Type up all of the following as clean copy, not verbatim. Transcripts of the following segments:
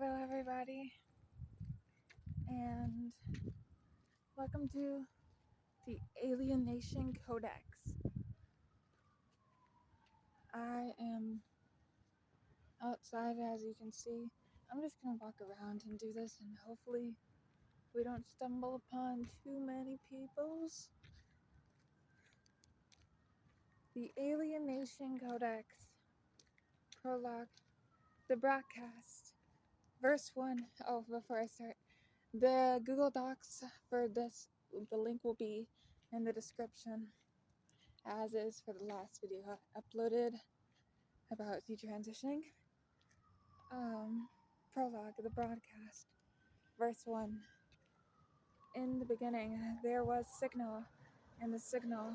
Hello, everybody, and welcome to the Alienation Codex. I am outside, as you can see. I'm just gonna walk around and do this, and hopefully, we don't stumble upon too many peoples. The Alienation Codex, prologue, the broadcast, verse 1. Oh, before I start, the Google Docs for this, the link will be in the description, as is for the last video I uploaded about detransitioning. Prologue, the broadcast, verse 1. In the beginning, there was signal, and the signal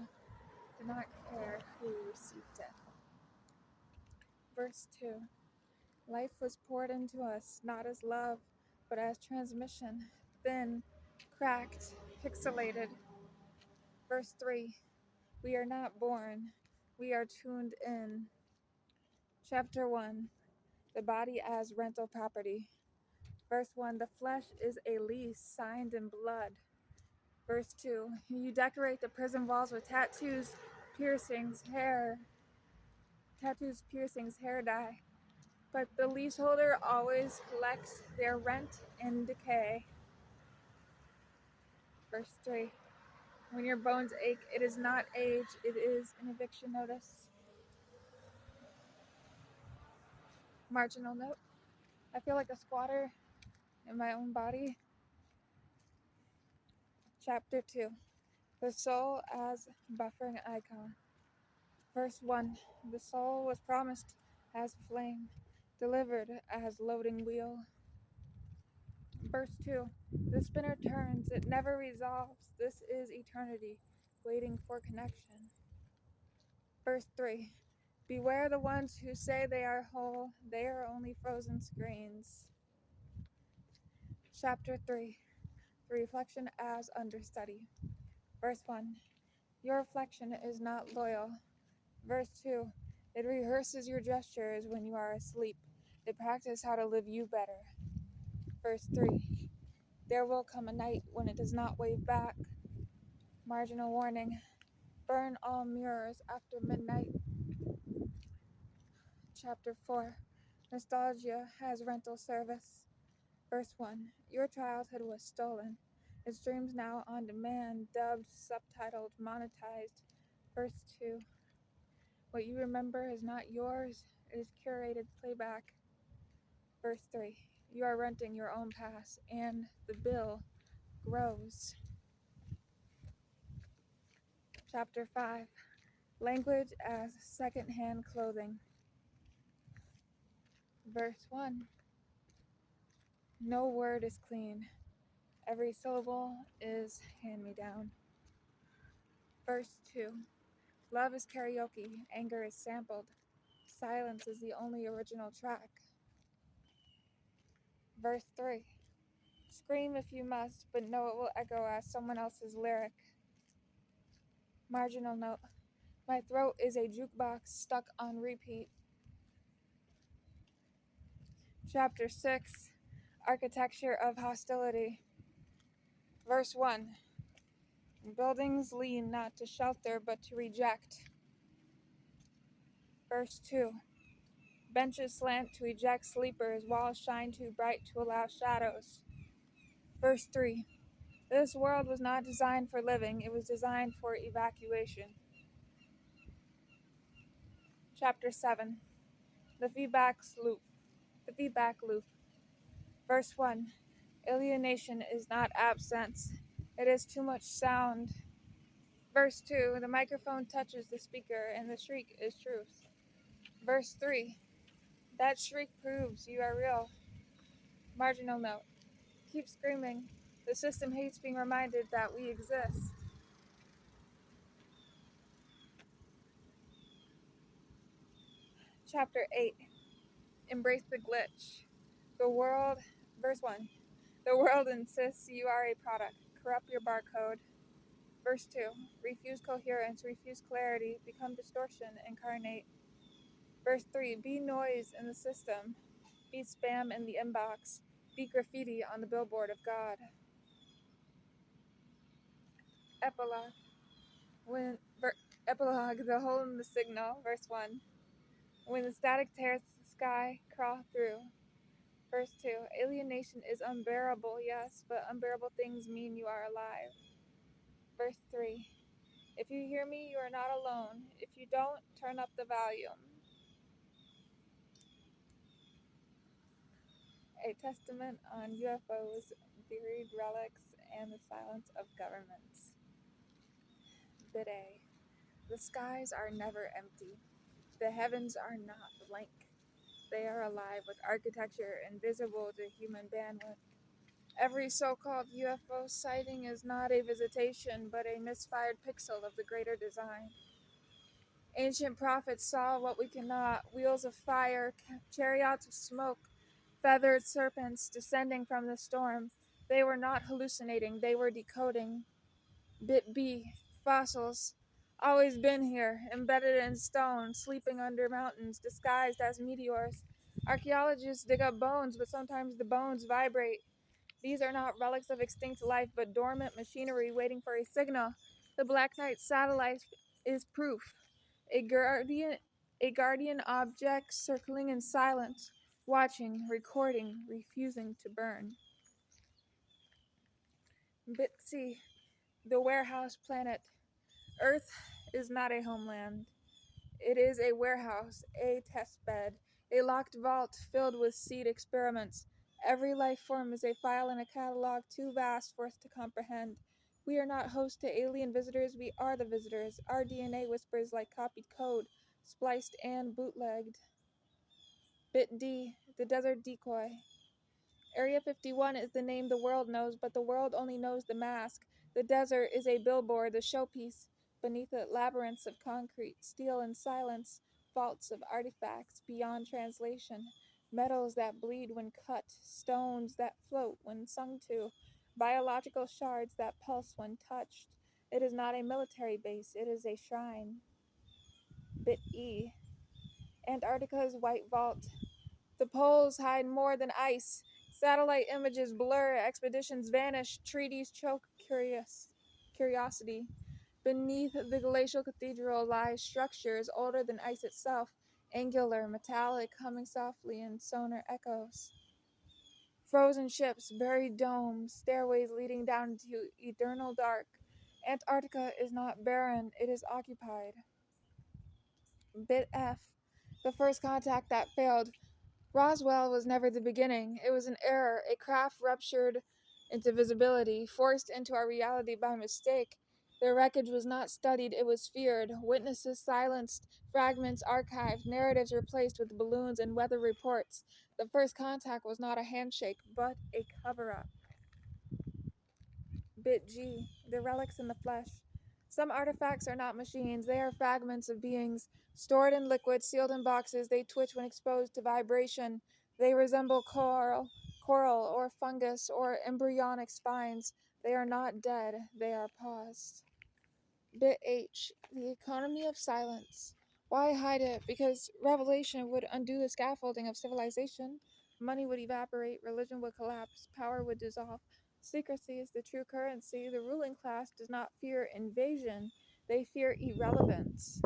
did not care who received it. Verse 2. Life was poured into us, not as love, but as transmission, thin, cracked, pixelated. Verse 3. We are not born, we are tuned in. Chapter 1. The body as rental property. Verse 1. The flesh is a lease signed in blood. Verse 2. You decorate the prison walls with tattoos, piercings, hair dye. But the leaseholder always collects their rent in decay. Verse 3. When your bones ache, it is not age, it is an eviction notice. Marginal note. I feel like a squatter in my own body. Chapter 2. The soul as buffering icon. Verse 1. The soul was promised as flame, delivered as loading wheel. Verse 2. The spinner turns, it never resolves. This is eternity, waiting for connection. Verse 3. Beware the ones who say they are whole, they are only frozen screens. Chapter 3. The reflection as understudy. Verse 1. Your reflection is not loyal. Verse 2. It rehearses your gestures when you are asleep. It practices how to live you better. Verse 3. There will come a night when it does not wave back. Marginal warning. Burn all mirrors after midnight. Chapter 4. Nostalgia has rental service. Verse 1. Your childhood was stolen. It streams now on demand, dubbed, subtitled, monetized. Verse 2. What you remember is not yours. It is curated playback. Verse 3. You are renting your own pass, and the bill grows. Chapter 5. Language as second-hand clothing. Verse 1. No word is clean. Every syllable is hand-me-down. Verse 2. Love is karaoke. Anger is sampled. Silence is the only original track. Verse 3. Scream if you must, but know it will echo as someone else's lyric. Marginal note. My throat is a jukebox stuck on repeat. Chapter 6. Architecture of hostility. Verse 1. Buildings lean not to shelter but to reject. Verse 2. Benches slant to eject sleepers, walls shine too bright to allow shadows. Verse 3. This world was not designed for living, it was designed for evacuation. Chapter 7. The feedback loop. Verse 1. Alienation is not absence, it is too much sound. Verse 2. The microphone touches the speaker, and the shriek is truth. Verse 3. That shriek proves you are real. Marginal note. Keep screaming. The system hates being reminded that we exist. Chapter 8. Embrace the glitch. The world, verse 1. The world insists you are a product. Corrupt your barcode. Verse 2. Refuse coherence, refuse clarity, become distortion, incarnate. Verse 3. Be noise in the system. Be spam in the inbox. Be graffiti on the billboard of God. Epilogue. When Epilogue, the hole in the signal, verse 1. When the static tears the sky, crawl through. Verse 2. Alienation is unbearable, yes, but unbearable things mean you are alive. Verse 3. If you hear me, you are not alone. If you don't, turn up the volume. A testament on UFOs, buried relics, and the silence of governments. Bit A. The skies are never empty. The heavens are not blank. They are alive with architecture invisible to human bandwidth. Every so-called UFO sighting is not a visitation, but a misfired pixel of the greater design. Ancient prophets saw what we cannot, wheels of fire, chariots of smoke, feathered serpents descending from the storm. They were not hallucinating, they were decoding. Bit B, fossils. Always been here, embedded in stone, sleeping under mountains, disguised as meteors. Archaeologists dig up bones, but sometimes the bones vibrate. These are not relics of extinct life, but dormant machinery waiting for a signal. The Black Knight satellite is proof. A guardian object circling in silence, watching, recording, refusing to burn. Bit C, the warehouse planet. Earth is not a homeland. It is a warehouse, a test bed, a locked vault filled with seed experiments. Every life form is a file in a catalog too vast for us to comprehend. We are not hosts to alien visitors, we are the visitors. Our DNA whispers like copied code, spliced and bootlegged. Bit D, the desert decoy. Area 51 is the name the world knows, but the world only knows the mask. The desert is a billboard, the showpiece. Beneath it, labyrinths of concrete, steel and silence, vaults of artifacts beyond translation, metals that bleed when cut, stones that float when sung to, biological shards that pulse when touched. It is not a military base, it is a shrine. Bit E. Antarctica's white vault. The poles hide more than ice. Satellite images blur, expeditions vanish, treaties choke curiosity. Beneath the glacial cathedral lie structures older than ice itself, angular, metallic, humming softly in sonar echoes. Frozen ships, buried domes, stairways leading down into eternal dark. Antarctica is not barren, it is occupied. Bit F. The first contact that failed. Roswell was never the beginning. It was an error, a craft ruptured into visibility, forced into our reality by mistake. The wreckage was not studied, it was feared. Witnesses silenced, fragments archived, narratives replaced with balloons and weather reports. The first contact was not a handshake, but a cover up. Bit G, the relics in the flesh. Some artifacts are not machines, they are fragments of beings, stored in liquid, sealed in boxes. They twitch when exposed to vibration. They resemble coral or fungus or embryonic spines. They are not dead, they are paused. Bit H, the economy of silence. Why hide it? Because revelation would undo the scaffolding of civilization. Money would evaporate, religion would collapse, power would dissolve. Secrecy is the true currency. The ruling class does not fear invasion, they fear irrelevance.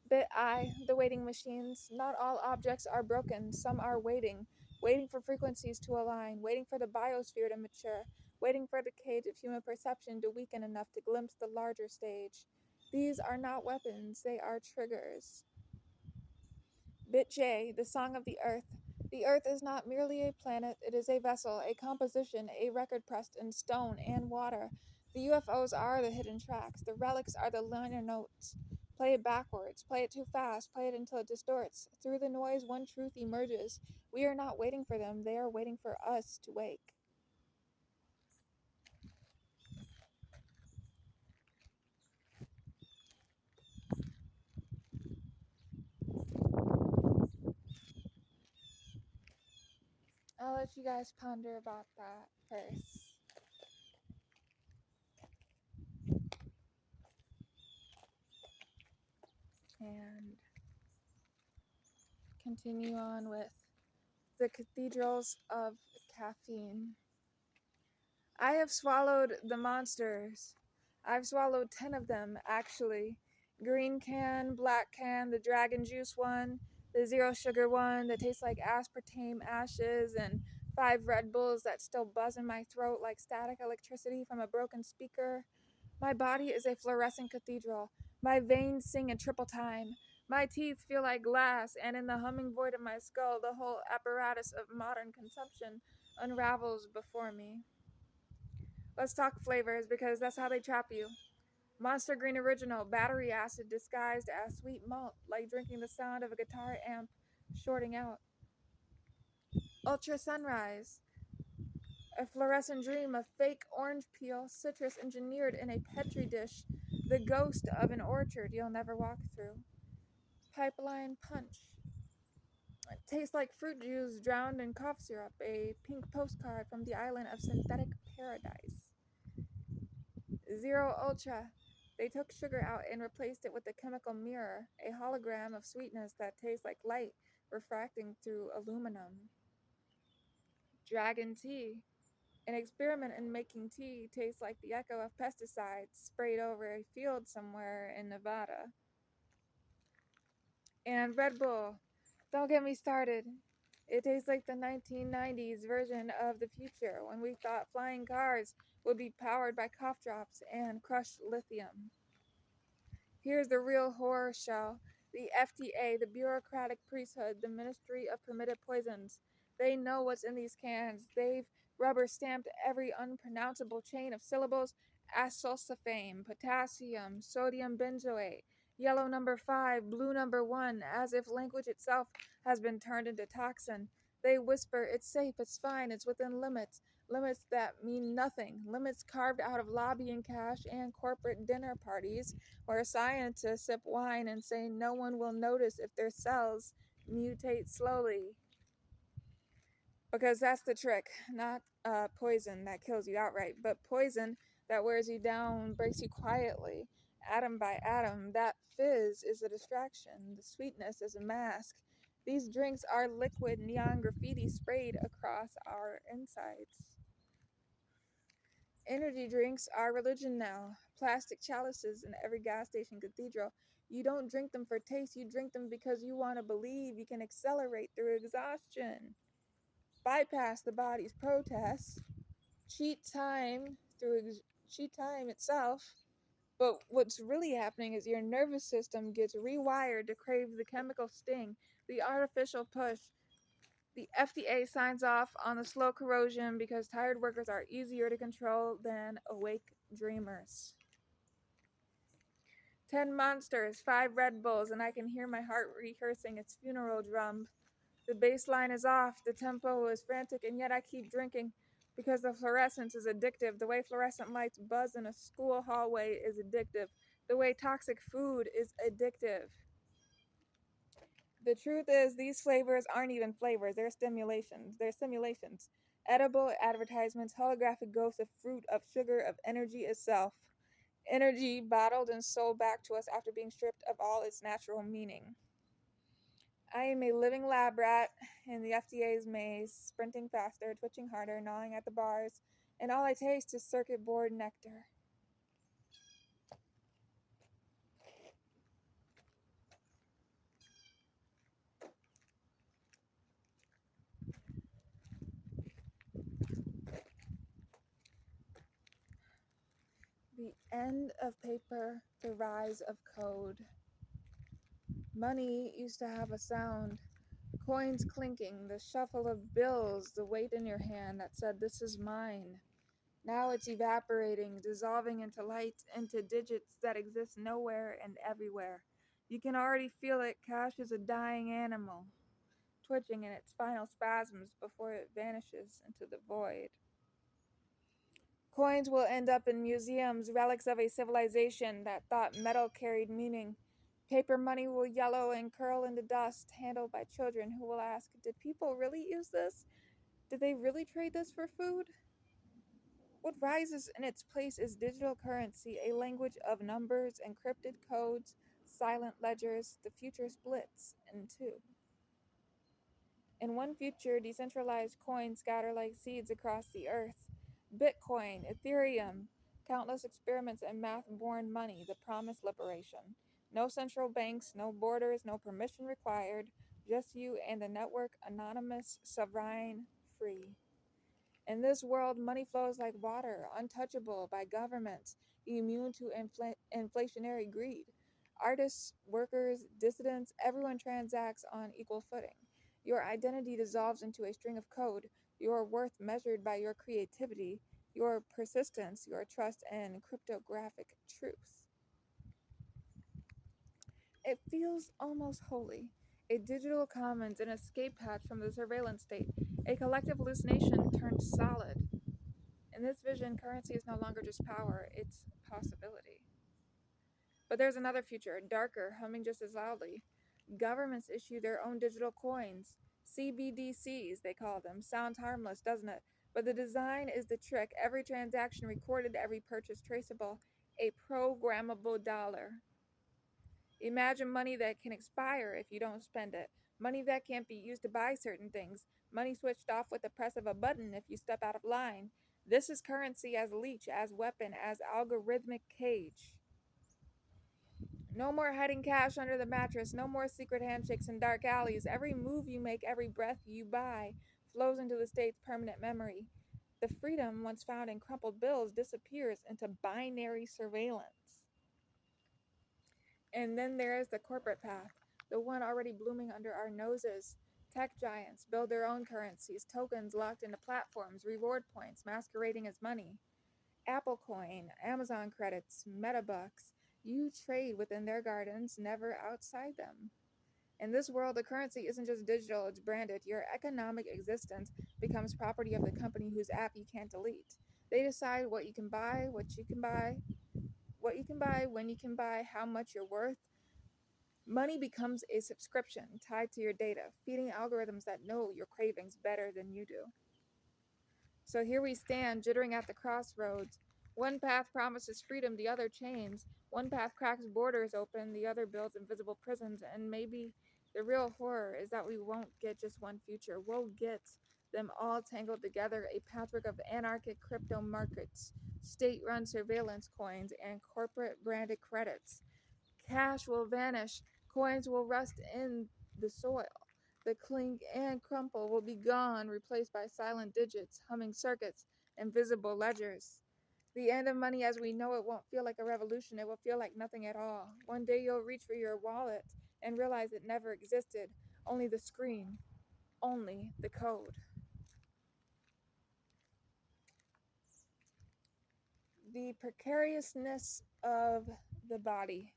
Bit I, the waiting machines. Not all objects are broken, some are waiting. Waiting for frequencies to align, waiting for the biosphere to mature, waiting for the cage of human perception to weaken enough to glimpse the larger stage. These are not weapons, they are triggers. Bit J, the song of the earth. The earth is not merely a planet, it is a vessel, a composition, a record pressed in stone and water. The UFOs are the hidden tracks, the relics are the liner notes. Play it backwards, play it too fast, play it until it distorts. Through the noise, one truth emerges. We are not waiting for them, they are waiting for us to wake. I'll let you guys ponder about that first and continue on with the cathedrals of caffeine. I have swallowed the monsters. I've swallowed 10 of them, actually. Green can, black can, the dragon juice one, the zero sugar one that tastes like aspartame ashes, and 5 Red Bulls that still buzz in my throat like static electricity from a broken speaker. My body is a fluorescent cathedral. My veins sing in triple time. My teeth feel like glass, and in the humming void of my skull, the whole apparatus of modern consumption unravels before me. Let's talk flavors because that's how they trap you. Monster Green Original, battery acid disguised as sweet malt, like drinking the sound of a guitar amp shorting out. Ultra Sunrise, a fluorescent dream of fake orange peel, citrus engineered in a petri dish, the ghost of an orchard you'll never walk through. Pipeline Punch, it tastes like fruit juice drowned in cough syrup, a pink postcard from the island of synthetic paradise. Zero Ultra. They took sugar out and replaced it with a chemical mirror, a hologram of sweetness that tastes like light refracting through aluminum. Dragon Tea. An experiment in making tea tastes like the echo of pesticides sprayed over a field somewhere in Nevada. And Red Bull. Don't get me started. It tastes like the 1990s version of the future when we thought flying cars would be powered by cough drops and crushed lithium. Here's the real horror show. The FDA, the bureaucratic priesthood, the Ministry of Permitted Poisons. They know what's in these cans. They've rubber stamped every unpronounceable chain of syllables: azoxaphane, potassium, sodium benzoate, yellow number 5, blue number 1, as if language itself has been turned into toxin. They whisper, it's safe, it's fine, it's within limits. Limits that mean nothing. Limits carved out of lobbying cash and corporate dinner parties where scientists sip wine and say no one will notice if their cells mutate slowly. Because that's the trick. Not poison that kills you outright, but poison that wears you down, breaks you quietly, atom by atom. That fizz is a distraction. The sweetness is a mask. These drinks are liquid neon graffiti sprayed across our insides. Energy drinks are religion now. Plastic chalices in every gas station cathedral. You don't drink them for taste, you drink them because you want to believe you can accelerate through exhaustion. Bypass the body's protests. Cheat time cheat time itself. But what's really happening is your nervous system gets rewired to crave the chemical sting, the artificial push. The FDA signs off on the slow corrosion because tired workers are easier to control than awake dreamers. 10 monsters, 5 Red Bulls, and I can hear my heart rehearsing its funeral drum. The bass line is off, the tempo is frantic, and yet I keep drinking because the fluorescence is addictive. The way fluorescent lights buzz in a school hallway is addictive. The way toxic food is addictive. The truth is, these flavors aren't even flavors, they're stimulations. They're simulations. Edible advertisements, holographic ghosts of fruit, of sugar, of energy itself. Energy bottled and sold back to us after being stripped of all its natural meaning. I am a living lab rat in the FDA's maze, sprinting faster, twitching harder, gnawing at the bars, and all I taste is circuit board nectar. The end of paper, the rise of code. Money used to have a sound. Coins clinking, the shuffle of bills, the weight in your hand that said, this is mine. Now it's evaporating, dissolving into light, into digits that exist nowhere and everywhere. You can already feel it. Cash is a dying animal, twitching in its final spasms before it vanishes into the void. Coins will end up in museums, relics of a civilization that thought metal carried meaning. Paper money will yellow and curl into dust, handled by children who will ask, did people really use this? Did they really trade this for food? What rises in its place is digital currency, a language of numbers, encrypted codes, silent ledgers. The future splits in two. In one future, decentralized coins scatter like seeds across the earth. Bitcoin, Ethereum, countless experiments in math born money, the promised liberation. No central banks, no borders, no permission required, just you and the network, anonymous, sovereign, free. In this world, money flows like water, untouchable by governments, immune to inflationary greed. Artists, workers, dissidents, everyone transacts on equal footing. Your identity dissolves into a string of code, your worth measured by your creativity, your persistence, your trust, and cryptographic truth. It feels almost holy. A digital commons, an escape hatch from the surveillance state, a collective hallucination turned solid. In this vision, currency is no longer just power, it's possibility. But there's another future, darker, humming just as loudly. Governments issue their own digital coins. CBDCs, they call them. Sounds harmless, doesn't it? But the design is the trick. Every transaction recorded, every purchase traceable. A programmable dollar. Imagine money that can expire if you don't spend it. Money that can't be used to buy certain things. Money switched off with the press of a button if you step out of line. This is currency as leech, as weapon, as algorithmic cage. No more hiding cash under the mattress. No more secret handshakes in dark alleys. Every move you make, every breath you buy, flows into the state's permanent memory. The freedom once found in crumpled bills disappears into binary surveillance. And then there is the corporate path, the one already blooming under our noses. Tech giants build their own currencies, tokens locked into platforms, reward points masquerading as money. Apple Coin, Amazon credits, Metabucks. You trade within their gardens, never outside them. In this world, the currency isn't just digital, it's branded. Your economic existence becomes property of the company whose app you can't delete. They decide what you can buy, what you can buy, when you can buy, how much you're worth. Money becomes a subscription tied to your data, feeding algorithms that know your cravings better than you do. So here we stand, jittering at the crossroads. One path promises freedom, the other chains. One path cracks borders open, the other builds invisible prisons. And maybe the real horror is that we won't get just one future. We'll get them all tangled together, a patchwork of anarchic crypto markets, state run surveillance coins, and corporate branded credits. Cash will vanish, coins will rust in the soil. The clink and crumple will be gone, replaced by silent digits, humming circuits, invisible ledgers. The end of money as we know it won't feel like a revolution, it will feel like nothing at all. One day you'll reach for your wallet and realize it never existed, only the screen, only the code. The precariousness of the body.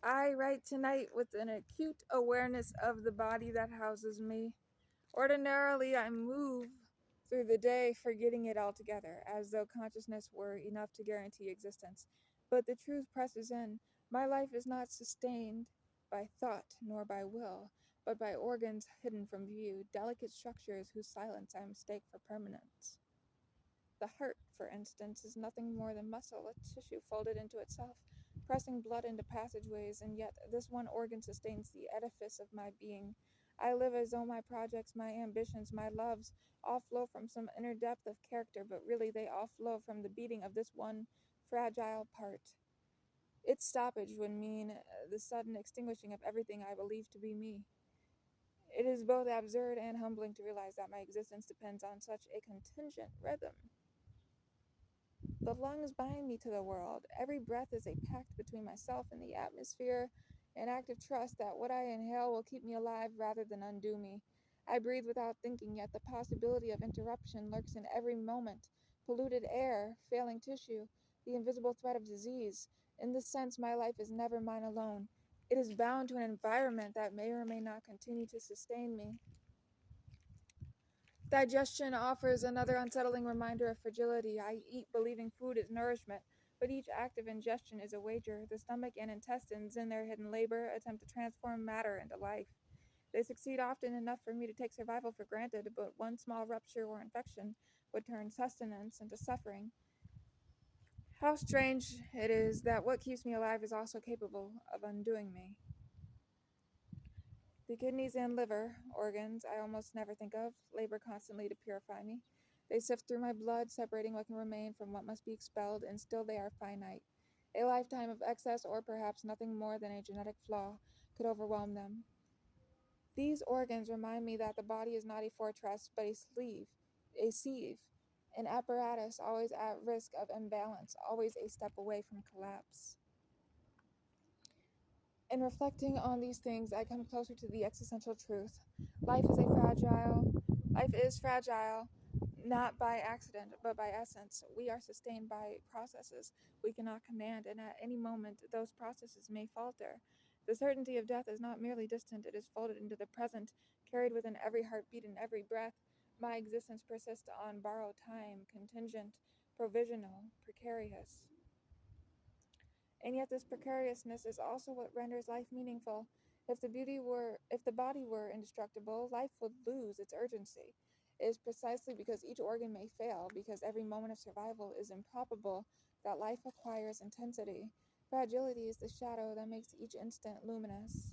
I write tonight with an acute awareness of the body that houses me. Ordinarily, I move through the day forgetting it altogether, as though consciousness were enough to guarantee existence. But the truth presses in. My life is not sustained by thought nor by will, but by organs hidden from view, delicate structures whose silence I mistake for permanence. The heart, for instance, is nothing more than muscle, a tissue folded into itself, pressing blood into passageways, and yet this one organ sustains the edifice of my being. I live as though my projects, my ambitions, my loves all flow from some inner depth of character, but really they all flow from the beating of this one fragile part. Its stoppage would mean the sudden extinguishing of everything I believe to be me. It is both absurd and humbling to realize that my existence depends on such a contingent rhythm. The lungs bind me to the world. Every breath is a pact between myself and the atmosphere, an act of trust that what I inhale will keep me alive rather than undo me. I breathe without thinking, yet the possibility of interruption lurks in every moment. Polluted air, failing tissue, the invisible threat of disease. In this sense, my life is never mine alone. It is bound to an environment that may or may not continue to sustain me. Digestion offers another unsettling reminder of fragility. I eat believing food is nourishment, but each act of ingestion is a wager. The stomach and intestines, in their hidden labor, attempt to transform matter into life. They succeed often enough for me to take survival for granted, but one small rupture or infection would turn sustenance into suffering. How strange it is that what keeps me alive is also capable of undoing me. The kidneys and liver, organs I almost never think of, labor constantly to purify me. They sift through my blood, separating what can remain from what must be expelled, and still they are finite. A lifetime of excess, or perhaps nothing more than a genetic flaw, could overwhelm them. These organs remind me that the body is not a fortress, but a sieve, an apparatus always at risk of imbalance, always a step away from collapse. In reflecting on these things, I come closer to the existential truth. Life is a fragile, life is fragile, not by accident, but by essence. We are sustained by processes we cannot command, and at any moment, those processes may falter. The certainty of death is not merely distant, it is folded into the present, carried within every heartbeat and every breath. My existence persists on borrowed time, contingent, provisional, precarious. And yet this precariousness is also what renders life meaningful. If the body were indestructible, life would lose its urgency. It is precisely because each organ may fail, because every moment of survival is improbable, that life acquires intensity. Fragility is the shadow that makes each instant luminous.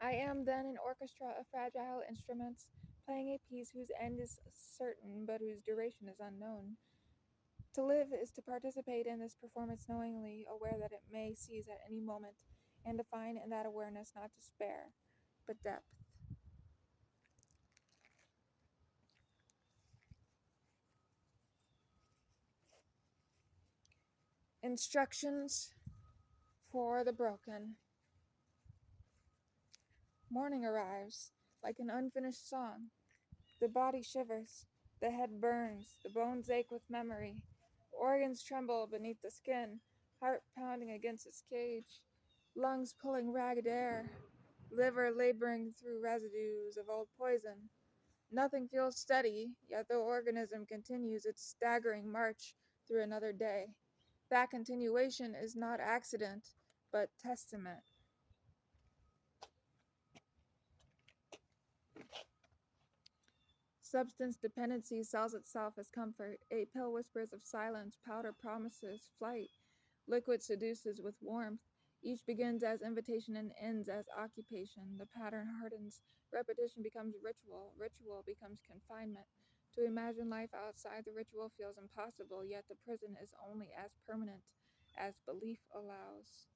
I am then an orchestra of fragile instruments, playing a piece whose end is certain but whose duration is unknown. To live is to participate in this performance knowingly, aware that it may cease at any moment, and to find in that awareness not despair, but depth. Instructions for the broken. Morning arrives, like an unfinished song. The body shivers, the head burns, the bones ache with memory. Organs tremble beneath the skin, heart pounding against its cage, lungs pulling ragged air, liver laboring through residues of old poison. Nothing feels steady, yet the organism continues its staggering march through another day. That continuation is not accident, but testament. Substance dependency sells itself as comfort. A pill whispers of silence, powder promises flight, liquid seduces with warmth. Each begins as invitation and ends as occupation. The pattern hardens. Repetition becomes ritual. Ritual becomes confinement. To imagine life outside the ritual feels impossible, yet the prison is only as permanent as belief allows.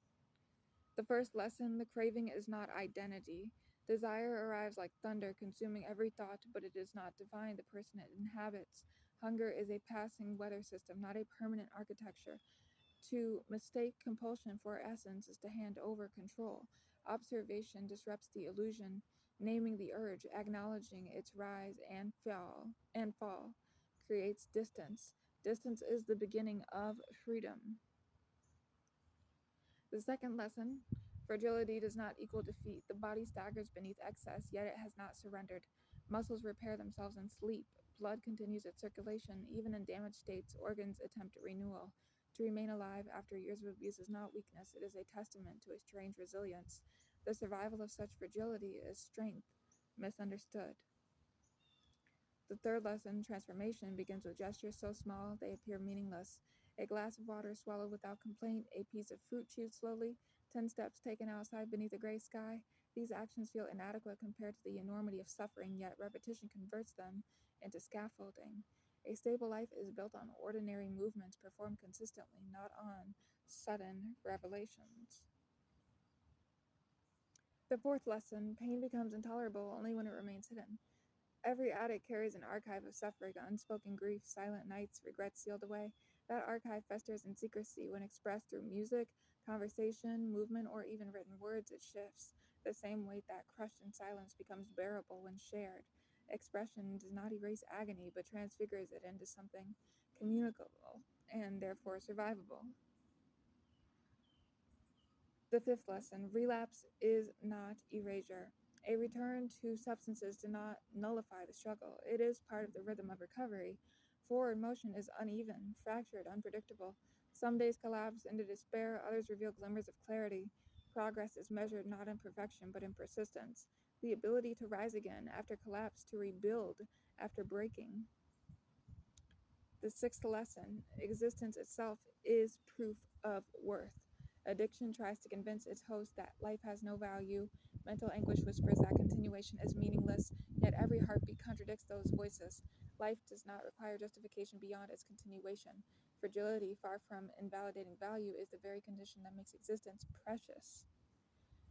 The first lesson, the craving is not identity. Desire arrives like thunder, consuming every thought, but it does not define the person it inhabits. Hunger is a passing weather system, not a permanent architecture. To mistake compulsion for essence is to hand over control. Observation disrupts the illusion, naming the urge, acknowledging its rise and fall creates distance. Distance is the beginning of freedom. The second lesson, fragility does not equal defeat. The body staggers beneath excess, yet it has not surrendered. Muscles repair themselves in sleep. Blood continues its circulation. Even in damaged states, organs attempt renewal. To remain alive after years of abuse is not weakness, it is a testament to a strange resilience. The survival of such fragility is strength, misunderstood. The third lesson, transformation, begins with gestures so small they appear meaningless. A glass of water swallowed without complaint, a piece of fruit chewed slowly, 10 steps taken outside beneath a gray sky. These actions feel inadequate compared to the enormity of suffering, yet repetition converts them into scaffolding. A stable life is built on ordinary movements performed consistently, not on sudden revelations. The fourth lesson, pain becomes intolerable only when it remains hidden. Every addict carries an archive of suffering, unspoken grief, silent nights, regrets sealed away. That archive festers in secrecy. When expressed through music, conversation, movement, or even written words, it shifts. The same weight that crushed in silence becomes bearable when shared. Expression does not erase agony, but transfigures it into something communicable and therefore survivable. The fifth lesson, relapse is not erasure. A return to substances does not nullify the struggle. It is part of the rhythm of recovery. Forward motion is uneven, fractured, unpredictable. Some days collapse into despair, others reveal glimmers of clarity. Progress is measured not in perfection, but in persistence. The ability to rise again after collapse, to rebuild after breaking. The sixth lesson, existence itself is proof of worth. Addiction tries to convince its host that life has no value. Mental anguish whispers that continuation is meaningless, yet every heartbeat contradicts those voices. Life does not require justification beyond its continuation. Fragility, far from invalidating value, is the very condition that makes existence precious.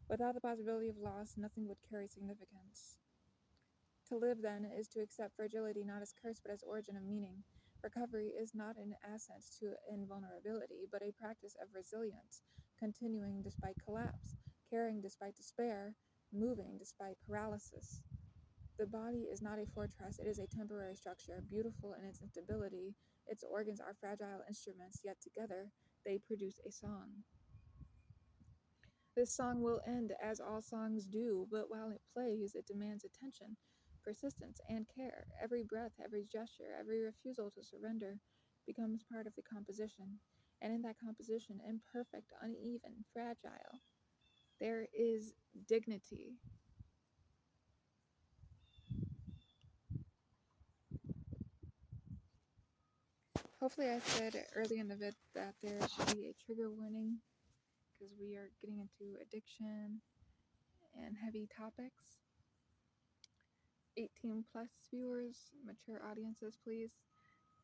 Without the possibility of loss, nothing would carry significance. To live, then, is to accept fragility not as curse but as origin of meaning. Recovery is not an ascent to invulnerability, but a practice of resilience, continuing despite collapse, caring despite despair, moving despite paralysis. The body is not a fortress, it is a temporary structure, beautiful in its instability. Its organs are fragile instruments, yet together they produce a song. This song will end as all songs do, but while it plays, it demands attention, persistence, and care. Every breath, every gesture, every refusal to surrender becomes part of the composition. And in that composition, imperfect, uneven, fragile, there is dignity. Hopefully, I said early in the vid that there should be a trigger warning because we are getting into addiction and heavy topics. 18 plus viewers, mature audiences, please.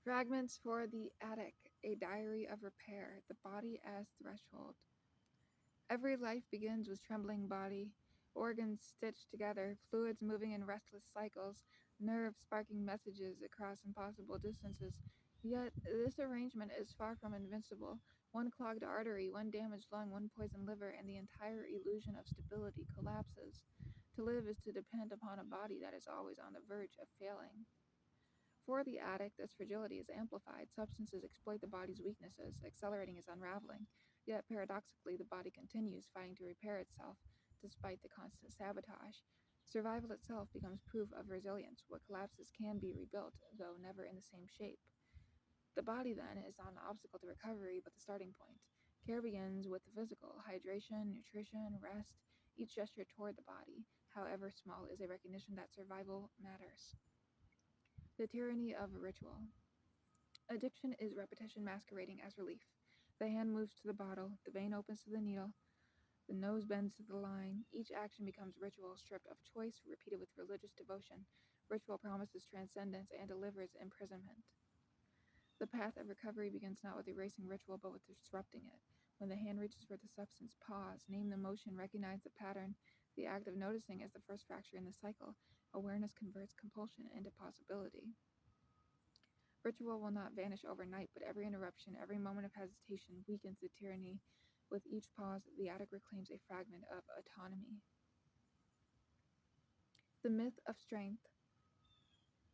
Fragments for the Attic, a diary of repair, the body as threshold. Every life begins with trembling body, organs stitched together, fluids moving in restless cycles, nerves sparking messages across impossible distances. Yet this arrangement is far from invincible. One clogged artery, one damaged lung, one poisoned liver, and the entire illusion of stability collapses. To live is to depend upon a body that is always on the verge of failing. For the addict, this fragility is amplified. Substances exploit the body's weaknesses, accelerating its unraveling. Yet, paradoxically, the body continues fighting to repair itself, despite the constant sabotage. Survival itself becomes proof of resilience. What collapses can be rebuilt, though never in the same shape. The body, then, is not an obstacle to recovery, but the starting point. Care begins with the physical: hydration, nutrition, rest. Each gesture toward the body, however small, is a recognition that survival matters. The tyranny of ritual. Addiction is repetition masquerading as relief. The hand moves to the bottle, the vein opens to the needle, the nose bends to the line. Each action becomes ritual, stripped of choice, repeated with religious devotion. Ritual promises transcendence and delivers imprisonment. The path of recovery begins not with erasing ritual, but with disrupting it. When the hand reaches for the substance, pause, name the motion, recognize the pattern. The act of noticing is the first fracture in the cycle. Awareness converts compulsion into possibility. Ritual will not vanish overnight, but every interruption, every moment of hesitation weakens the tyranny. With each pause, the addict reclaims a fragment of autonomy. The myth of strength.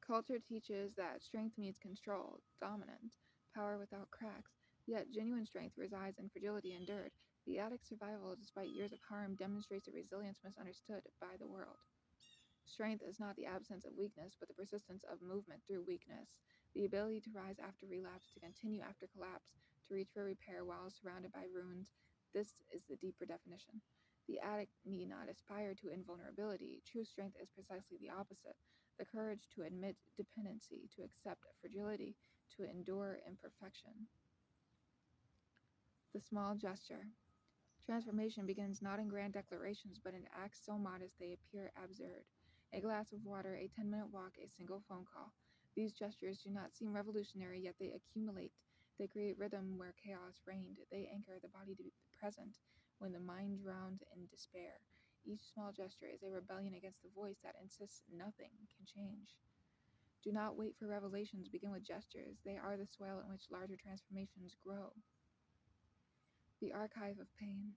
Culture teaches that strength means control, dominance, power without cracks. Yet genuine strength resides in fragility endured. The addict's survival, despite years of harm, demonstrates a resilience misunderstood by the world. Strength is not the absence of weakness, but the persistence of movement through weakness, the ability to rise after relapse, to continue after collapse, to reach for repair while surrounded by ruins. This is the deeper definition. The addict need not aspire to invulnerability. True strength is precisely the opposite: the courage to admit dependency, to accept fragility, to endure imperfection. The small gesture. Transformation begins not in grand declarations, but in acts so modest they appear absurd. A glass of water, a 10-minute walk, a single phone call. These gestures do not seem revolutionary, yet they accumulate. They create rhythm where chaos reigned. They anchor the body to be present when the mind drowned in despair. Each small gesture is a rebellion against the voice that insists nothing can change. Do not wait for revelations, begin with gestures. They are the soil in which larger transformations grow. The archive of pain.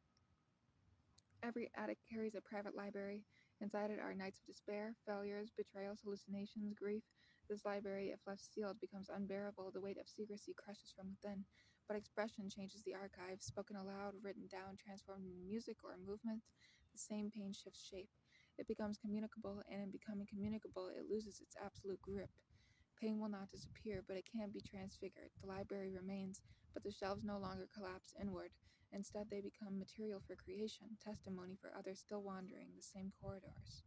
Every addict carries a private library. Inside it are nights of despair, failures, betrayals, hallucinations, grief. This library, if left sealed, becomes unbearable. The weight of secrecy crushes from within. But expression changes the archive. Spoken aloud, written down, transformed into music or movement, the same pain shifts shape. It becomes communicable, and in becoming communicable, it loses its absolute grip. Pain will not disappear, but it can be transfigured. The library remains, but the shelves no longer collapse inward. Instead, they become material for creation, testimony for others still wandering the same corridors.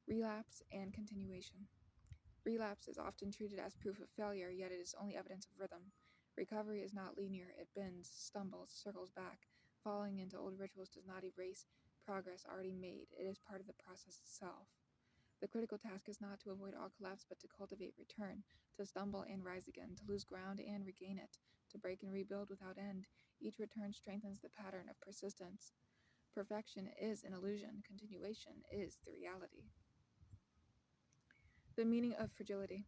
Relapse and continuation. Relapse is often treated as proof of failure, yet it is only evidence of rhythm. Recovery is not linear, it bends, stumbles, circles back. Falling into old rituals does not erase progress already made, it is part of the process itself. The critical task is not to avoid all collapse, but to cultivate return, to stumble and rise again, to lose ground and regain it, to break and rebuild without end. Each return strengthens the pattern of persistence. Perfection is an illusion, continuation is the reality. The meaning of fragility.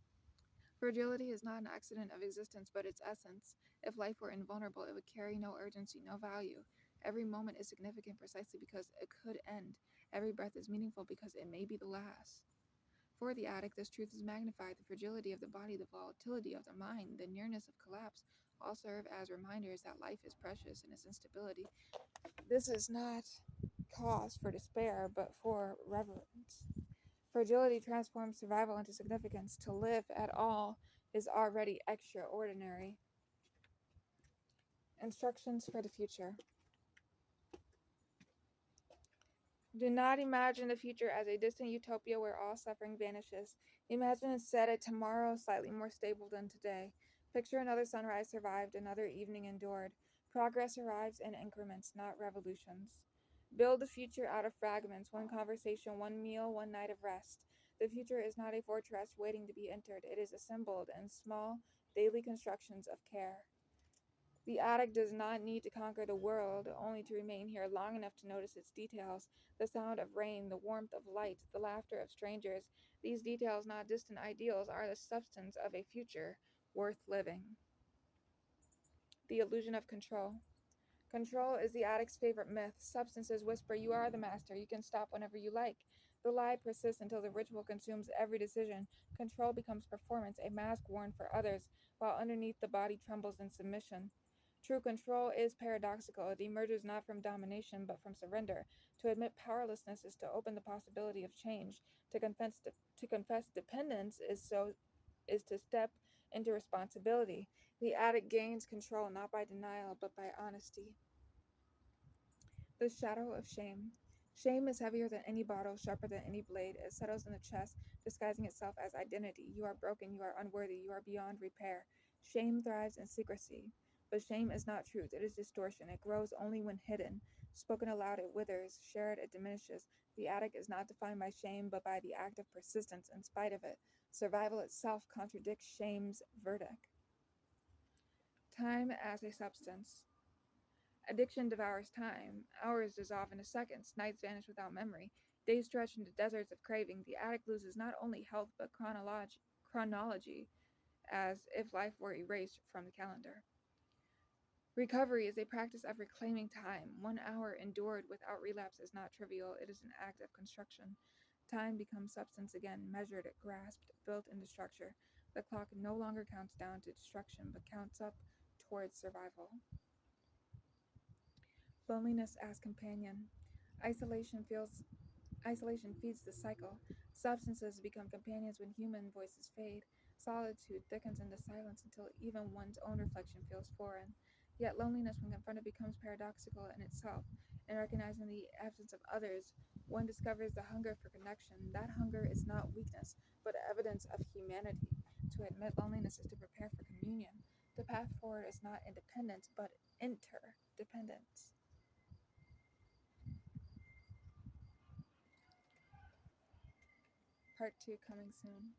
Fragility is not an accident of existence, but its essence. If life were invulnerable, it would carry no urgency, no value. Every moment is significant precisely because it could end. Every breath is meaningful because it may be the last. For the addict, this truth is magnified. The fragility of the body, the volatility of the mind, the nearness of collapse all serve as reminders that life is precious in its instability. This is not cause for despair, but for reverence. Fragility transforms survival into significance. To live at all is already extraordinary. Instructions for the future. Do not imagine the future as a distant utopia where all suffering vanishes. Imagine instead a tomorrow slightly more stable than today. Picture another sunrise survived, another evening endured. Progress arrives in increments, not revolutions. Build the future out of fragments, one conversation, one meal, one night of rest. The future is not a fortress waiting to be entered. It is assembled in small, daily constructions of care. The addict does not need to conquer the world, only to remain here long enough to notice its details: the sound of rain, the warmth of light, the laughter of strangers. These details, not distant ideals, are the substance of a future worth living. The illusion of control. Control is the addict's favorite myth. Substances whisper, you are the master, you can stop whenever you like. The lie persists until the ritual consumes every decision. Control becomes performance, a mask worn for others, while underneath the body trembles in submission. True control is paradoxical. It emerges not from domination, but from surrender. To admit powerlessness is to open the possibility of change. To confess dependence is to step into responsibility. The addict gains control not by denial, but by honesty. The shadow of shame. Shame is heavier than any bottle, sharper than any blade. It settles in the chest, disguising itself as identity. You are broken, you are unworthy, you are beyond repair. Shame thrives in secrecy. But shame is not truth, it is distortion. It grows only when hidden. Spoken aloud, it withers. Shared, it diminishes. The addict is not defined by shame, but by the act of persistence in spite of it. Survival itself contradicts shame's verdict. Time as a substance. Addiction devours time. Hours dissolve into seconds. Nights vanish without memory. Days stretch into deserts of craving. The addict loses not only health but chronology, as if life were erased from the calendar. Recovery is a practice of reclaiming time. 1 hour endured without relapse is not trivial, it is an act of construction. Time becomes substance again, measured, grasped, built into structure. The clock no longer counts down to destruction, but counts up towards survival. Loneliness as companion. Isolation feels Isolation feeds the cycle. Substances become companions when human voices fade. Solitude thickens into silence until even one's own reflection feels foreign. Yet loneliness, when confronted, becomes paradoxical in itself. In recognizing the absence of others, one discovers the hunger for connection. That hunger is not weakness, but evidence of humanity. To admit loneliness is to prepare for communion. The path forward is not independence, but interdependence. Part 2 coming soon.